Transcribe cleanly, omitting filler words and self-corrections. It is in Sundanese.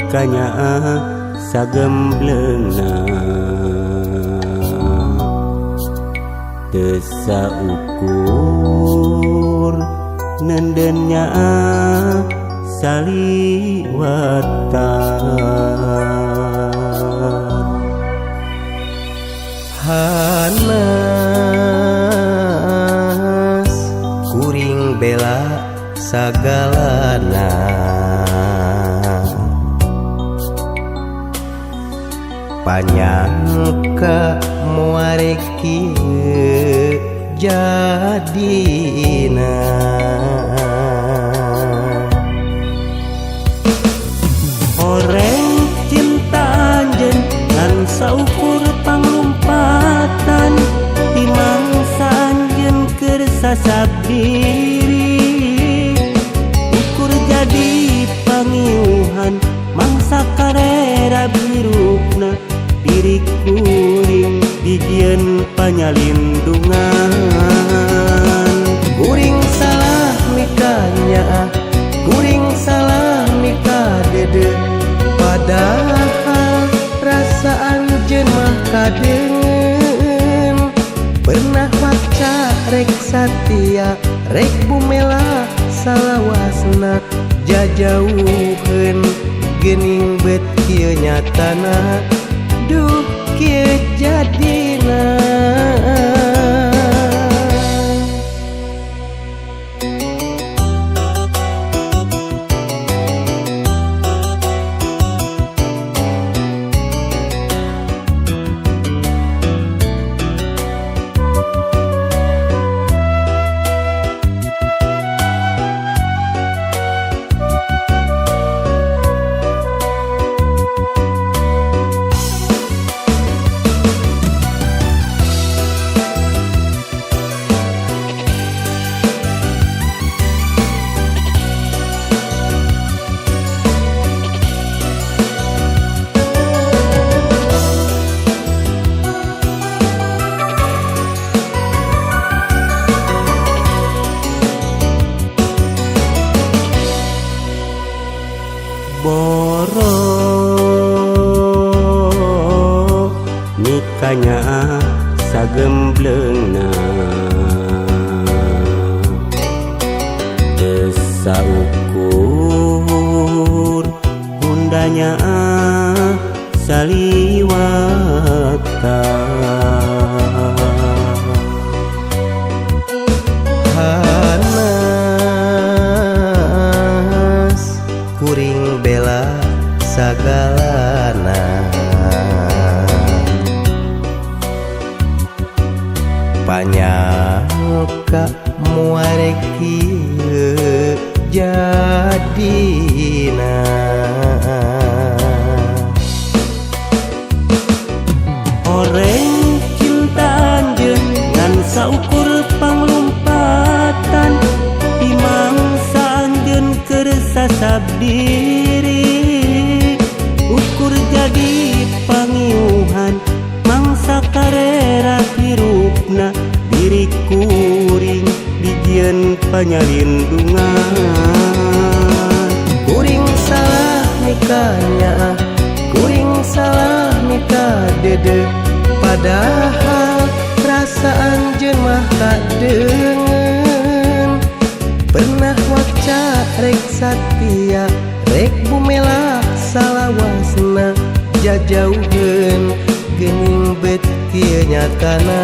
mikanya sagemblengna desa ukur nendennya saliwatan hanas kuring bela sagalana panyangka muarek kieu jadina oreng cinta anjeun ngan saukur panglumpatan di mangsa anjeun keur sasab diri ukur jadi pangiuhan mangsa karera birukna diri kuring dijieun panyalindungan kuring salah mikanya kuring salah mika dede padahal rasa anjeun mah kadengen pernah maca rek satia rek bumela salawasna jajauheun geuning bet kieu nyatana duh kieu jadina boroh mikanya sagemblengna desa ukur hundanya saliwatan hanas kuring bela sagalana panyangka muarek kieu jadina oreng cinta anjeun ngan saukur panglumpatan di mangsa anjeun keur sasab diri ukur jadi pangiuhan mangsa karera hirupna diri kuring dijieun panyalindungan kuring salah mikanya kuring salah mika dede padahal rasa anjeun mah kadengen pernah waca rek satia rek bumela salawasna jajauheun geuning bet kieu nyatana